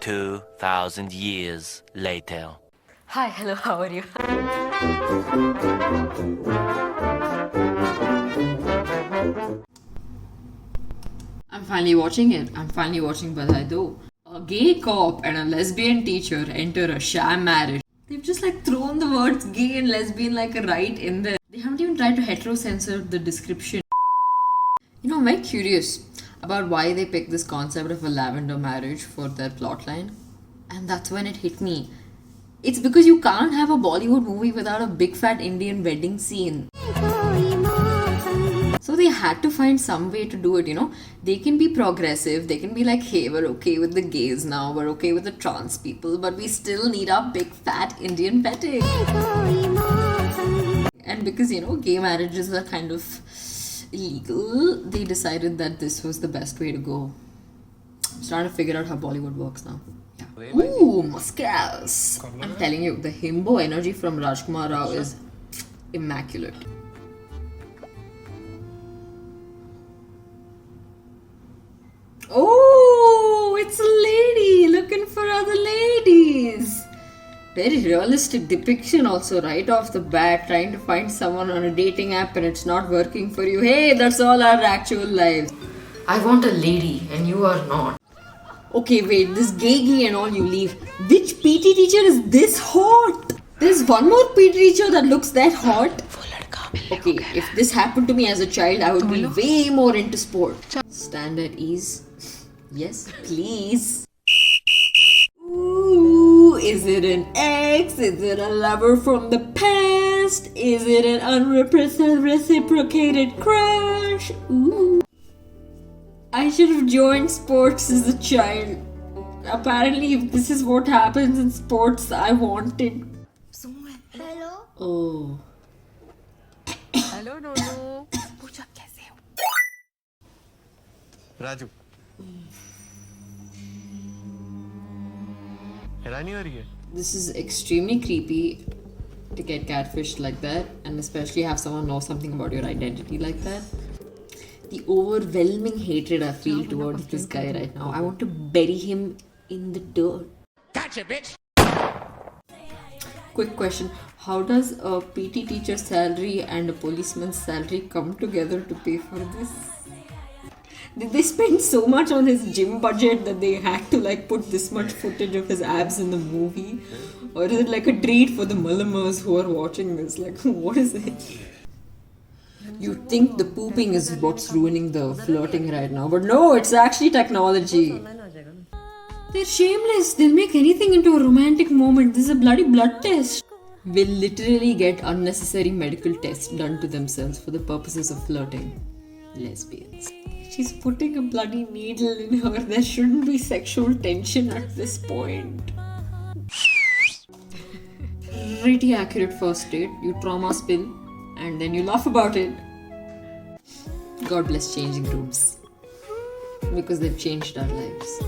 2,000 years later. Hi, hello, how are you? I'm finally watching it. I'm finally watching Badhaai though. A gay cop and a lesbian teacher enter a sham marriage. They've just like thrown the words gay and lesbian like right in there. They haven't even tried to hetero-censor the description. You know, I'm very curious about why they picked this concept of a lavender marriage for their plotline. And that's when it hit me. It's because you can't have a Bollywood movie without a big fat Indian wedding scene. So they had to find some way to do it, you know. They can be progressive, they can be like, hey, we're okay with the gays now, we're okay with the trans people, but we still need our big fat Indian wedding. And because, you know, gay marriages are kind of illegal, they decided that this was the best way to go. I'm starting to figure out how Bollywood works now. Yeah. Ooh, muscles! I'm telling you, the himbo energy from Rajkumar Rao is immaculate. Oh, it's a lady looking for other ladies. Very realistic depiction also right off the bat, trying to find someone on a dating app and it's not working for you. Hey, that's all our actual lives. I want a lady and you are not. Okay, wait, this gay and all you leave. Which PT teacher is this hot? There's one more PT teacher that looks that hot. Okay, if this happened to me as a child, I would be way more into sport. Stand at ease. Yes, please. Ooh, is it an ex? Is it a lover from the past? Is it an unreciprocated crush? Ooh. I should have joined sports as a child. Apparently, if this is what happens in sports, I wanted. Hello? Oh. Hello, Nonu. पूछ आप कैसे हो? राजू हैरानी हो रही है. This is extremely creepy to get catfished like that, and especially have someone know something about your identity like that. The overwhelming hatred I feel towards this guy right now. I want to bury him in the dirt. Gotcha, bitch. Quick question. How does a PT teacher's salary and a policeman's salary come together to pay for this? Did they spend so much on his gym budget that they had to like put this much footage of his abs in the movie? Or is it like a treat for the Mullimers who are watching this? Like, what is it? You think the pooping is what's ruining the flirting right now, but no, it's actually technology. They're shameless. They'll make anything into a romantic moment. This is a bloody blood test. Will literally get unnecessary medical tests done to themselves for the purposes of flirting. Lesbians. She's putting a bloody needle in her. There shouldn't be sexual tension at this point. Pretty accurate first date. You trauma spill and then you laugh about it. God bless changing rooms. Because they've changed our lives.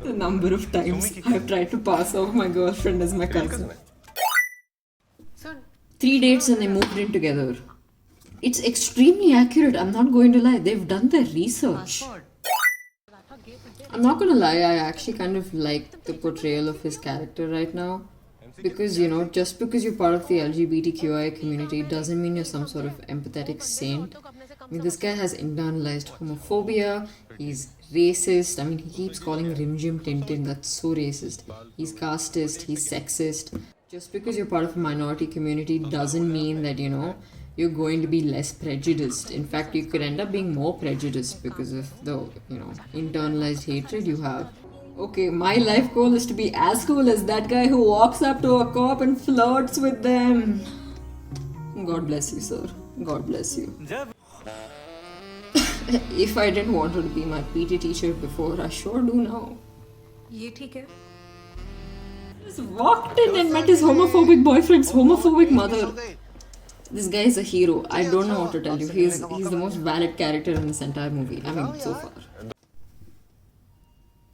The number of times I've tried to pass off my girlfriend as my cousin. 3 dates and they moved in together. It's extremely accurate, I'm not going to lie. They've done their research. I'm not gonna lie, I actually kind of like the portrayal of his character right now. Because, you know, just because you're part of the lgbtqia community doesn't mean you're some sort of empathetic saint. I mean, this guy has internalized homophobia, he's racist. I mean, he keeps calling Rim Jim Tintin, that's so racist. He's casteist, he's sexist. Just because you're part of a minority community doesn't mean that, you know, you're going to be less prejudiced. In fact, you could end up being more prejudiced because of the, you know, internalized hatred you have. Okay, my life goal is to be as cool as that guy who walks up to a cop and flirts with them. God bless you, sir. God bless you. If I didn't want her to be my PT teacher before, I sure do now. ये ठीक है. Just walked in and met his homophobic boyfriend's homophobic mother. This guy is a hero. I don't know what to tell you. He's the most valid character in this entire movie. I mean, so far.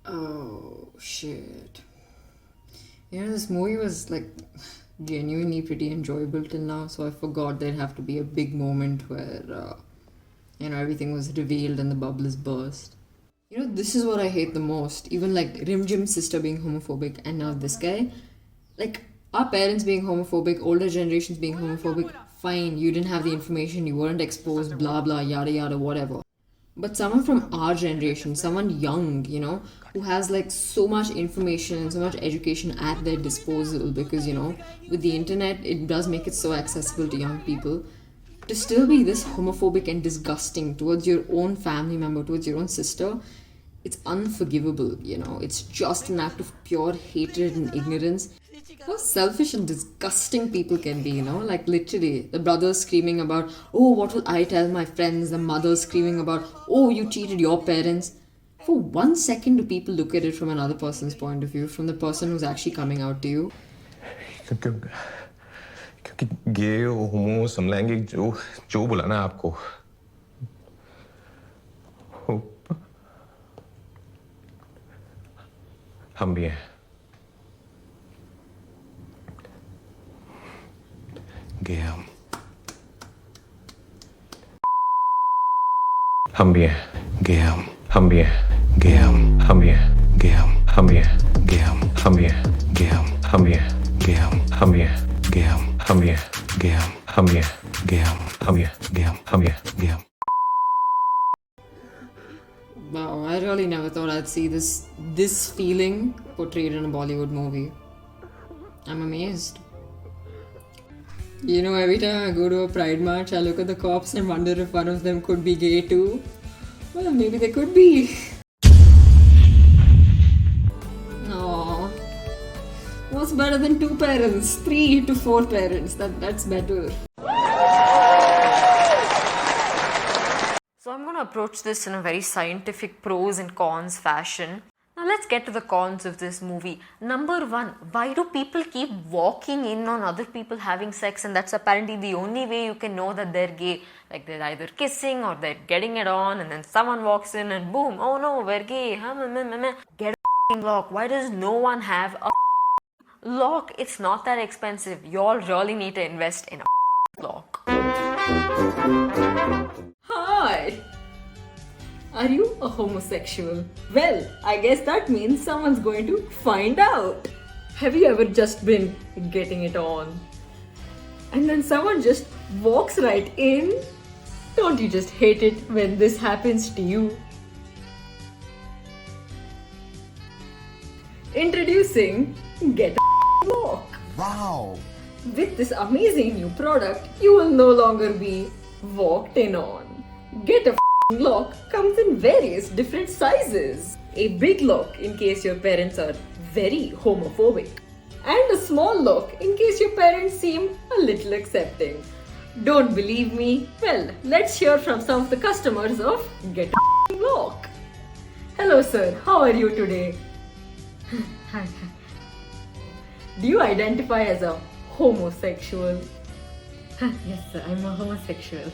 Oh, shit. You know, this movie was like genuinely pretty enjoyable till now, so I forgot there'd have to be a big moment where everything was revealed and the bubbles burst. This is what I hate the most. Even like Rim Jim's sister being homophobic, and now this guy. Like, our parents being homophobic, older generations being homophobic, fine, you didn't have the information, you weren't exposed, blah blah, yada yada, whatever. But someone from our generation, someone young, who has like so much information and so much education at their disposal, because, with the internet, it does make it so accessible to young people, to still be this homophobic and disgusting towards your own family member, towards your own sister, it's unforgivable, It's just an act of pure hatred and ignorance. How selfish and disgusting people can be, Like literally, the brothers screaming about, oh, what will I tell my friends? The mothers screaming about, oh, you cheated your parents. For 1 second, do people look at it from another person's point of view, from the person who's actually coming out to you? क्योंकि गे होमो समलैंगिक जो बोला ना आपको हम भी हैं गे हम भी हैं गे हम भी हैं गे हम भी हैं गे हम भी हैं गे हम भी हैं गे हम भी हैं गे हम भी हैं हम ये Wow, I really never thought I'd see this feeling portrayed in a Bollywood movie. I'm amazed. Every time I go to a pride march, I look at the cops and wonder if one of them could be gay too. Well, maybe they could be. Aww. What's better than 2 parents? 3 to 4 parents. That's better. So I'm going to approach this in a very scientific pros and cons fashion. Now let's get to the cons of this movie. Number 1, why do people keep walking in on other people having sex, and that's apparently the only way you can know that they're gay? Like they're either kissing or they're getting it on, and then someone walks in and boom, oh no, we're gay. Get a lock. Why does no one have a lock? It's not that expensive. Y'all really need to invest in a lock. Hi! Are you a homosexual? Well, I guess that means someone's going to find out. Have you ever just been getting it on, and then someone just walks right in? Don't you just hate it when this happens to you? Introducing Get a Lock. Wow. With this amazing new product, you will no longer be walked in on. Get a lock comes in various different sizes. A big lock in case your parents are very homophobic, and a small lock in case your parents seem a little accepting. Don't believe me? Well, let's hear from some of the customers of Get a Lock. Hello sir, how are you today? Hi. Do you identify as a homosexual? Yes sir, I'm a homosexual.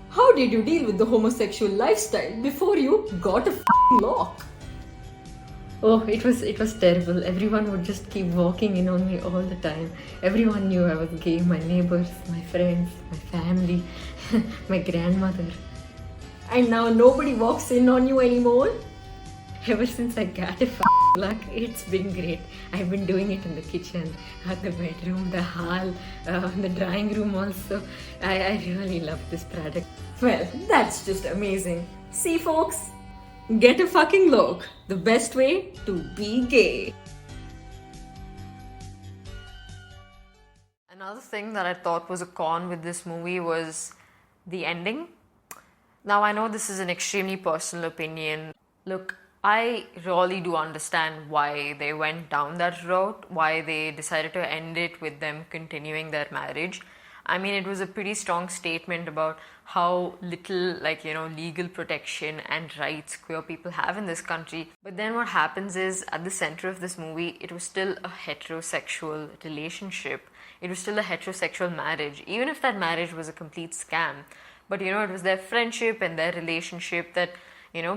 How did you deal with the homosexual lifestyle before you got a lock? Oh, it was terrible. Everyone would just keep walking in on me all the time. Everyone knew I was gay. My neighbors, my friends, my family, my grandmother. And now nobody walks in on you anymore? Ever since I got a lock, it's been great. I've been doing it in the kitchen, the bedroom, the hall, the drawing room also. I really love this product. Well, that's just amazing. See folks, get a fucking lock. The best way to be gay. Another thing that I thought was a con with this movie was the ending. Now I know this is an extremely personal opinion. Look, I really do understand why they went down that route, why they decided to end it with them continuing their marriage. I mean, it was a pretty strong statement about how little, legal protection and rights queer people have in this country. But then what happens is, at the center of this movie, it was still a heterosexual relationship. It was still a heterosexual marriage, even if that marriage was a complete scam. But, it was their friendship and their relationship that,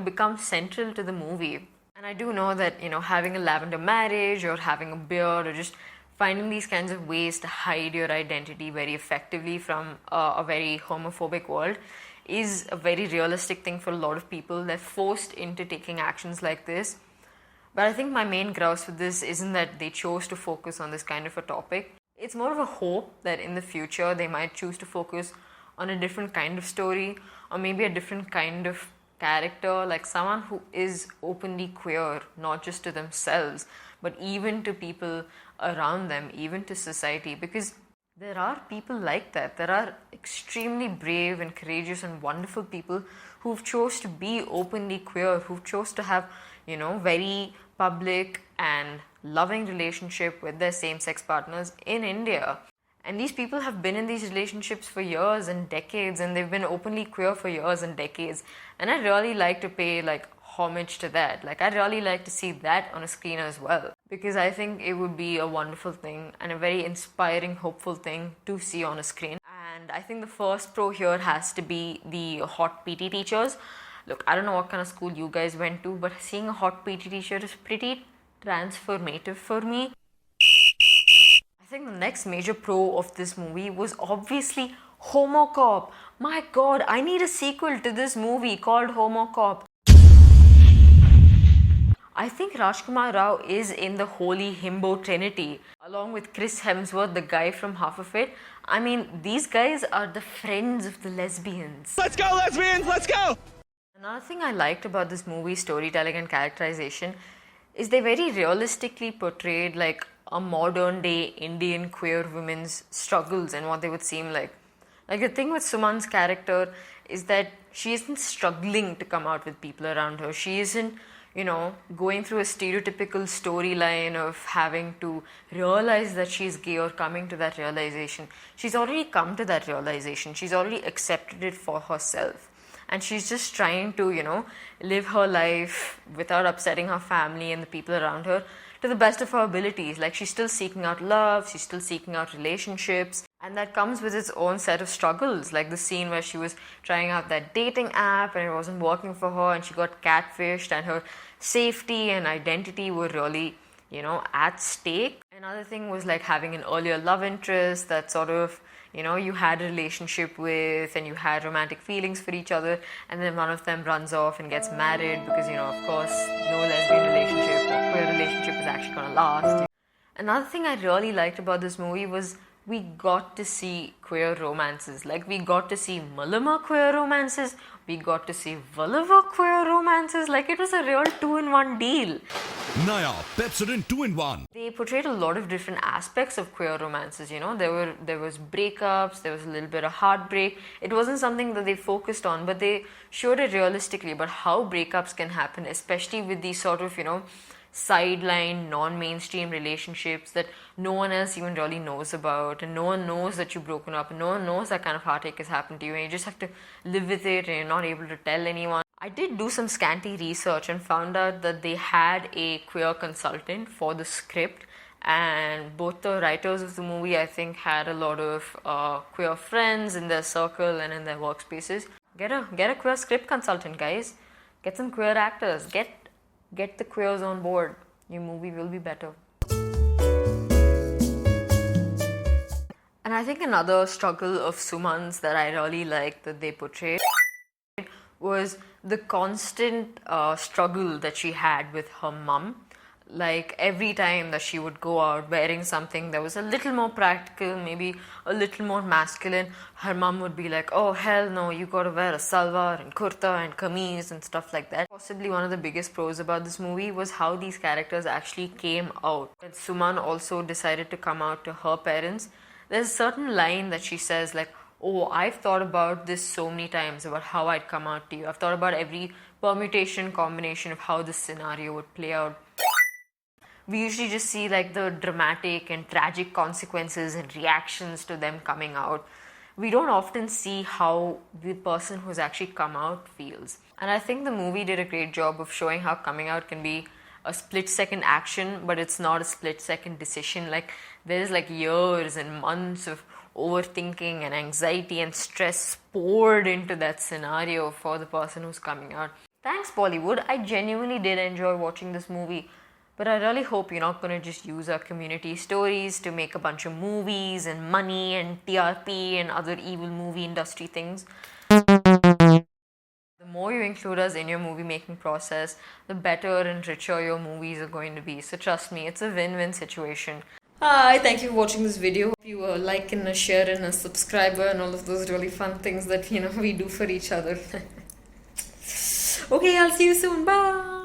becomes central to the movie. And I do know that, having a lavender marriage or having a beard or just finding these kinds of ways to hide your identity very effectively from a very homophobic world is a very realistic thing for a lot of people. They're forced into taking actions like this. But I think my main grouse with this isn't that they chose to focus on this kind of a topic. It's more of a hope that in the future they might choose to focus on a different kind of story, or maybe a different kind of character, like someone who is openly queer, not just to themselves, but even to people around them, even to society. Because there are people like that. There are extremely brave and courageous and wonderful people who've chose to be openly queer, who've chose to have, very public and loving relationship with their same-sex partners in India. And these people have been in these relationships for years and decades, and they've been openly queer for years and decades. And I'd really like to pay homage to that. I'd really like to see that on a screen as well, because I think it would be a wonderful thing and a very inspiring, hopeful thing to see on a screen. And I think the first pro here has to be the hot PT teachers. Look, I don't know what kind of school you guys went to, but seeing a hot PT teacher is pretty transformative for me. I think the next major pro of this movie was obviously Homocop. My god, I need a sequel to this movie called Homocop. I think Rajkumar Rao is in the holy himbo trinity, along with Chris Hemsworth, the guy from Half of It. I mean, these guys are the friends of the lesbians. Let's go, lesbians, let's go! Another thing I liked about this movie's storytelling and characterization is they very realistically portrayed a modern day Indian queer women's struggles and what they would seem like. The thing with Suman's character is that she isn't struggling to come out with people around her. She isn't, going through a stereotypical storyline of having to realize that she's gay or coming to that realization. She's already come to that realization. She's already accepted it for herself. And she's just trying to, live her life without upsetting her family and the people around her to the best of her abilities. She's still seeking out love, she's still seeking out relationships. And that comes with its own set of struggles. The scene where she was trying out that dating app and it wasn't working for her and she got catfished and her safety and identity were really, at stake. Another thing was having an earlier love interest that sort of, you had a relationship with and you had romantic feelings for each other, and then one of them runs off and gets married because, of course, no lesbian relationship or queer relationship is actually going to last. Another thing I really liked about this movie was we got to see queer romances. We got to see Mullimer queer romances, we got to see Vulliver queer romances. It was a real 2-in-1 deal. Naya Pepsodent 2-in-1. They portrayed a lot of different aspects of queer romances. There was breakups, there was a little bit of heartbreak. It wasn't something that they focused on, but they showed it realistically about how breakups can happen, especially with these sort of, sideline, non-mainstream relationships that no one else even really knows about, and no one knows that you've broken up, and no one knows that kind of heartache has happened to you, and you just have to live with it and you're not able to tell anyone. I did do some scanty research and found out that they had a queer consultant for the script, and both the writers of the movie, I think, had a lot of queer friends in their circle and in their workspaces. Get a queer script consultant, guys. Get some queer actors. Get the queers on board. Your movie will be better. And I think another struggle of Suman's that I really liked that they portrayed was the constant struggle that she had with her mum. Every time that she would go out wearing something that was a little more practical, maybe a little more masculine, her mum would be like, oh hell no, you gotta wear a salwar and kurta and kameez and stuff like that. Possibly one of the biggest pros about this movie was how these characters actually came out. When Suman also decided to come out to her parents, there's a certain line that she says oh, I've thought about this so many times about how I'd come out to you. I've thought about every permutation, combination of how this scenario would play out. We usually just see the dramatic and tragic consequences and reactions to them coming out. We don't often see how the person who's actually come out feels. And I think the movie did a great job of showing how coming out can be a split-second action, but it's not a split-second decision. There's years and months of overthinking and anxiety and stress poured into that scenario for the person who's coming out. Thanks, Bollywood. I genuinely did enjoy watching this movie. But I really hope you're not going to just use our community stories to make a bunch of movies and money and TRP and other evil movie industry things. The more you include us in your movie making process, the better and richer your movies are going to be. So trust me, it's a win-win situation. Hi, thank you for watching this video. Hope you are a like and a share and a subscriber and all of those really fun things that we do for each other. Okay, I'll see you soon. Bye.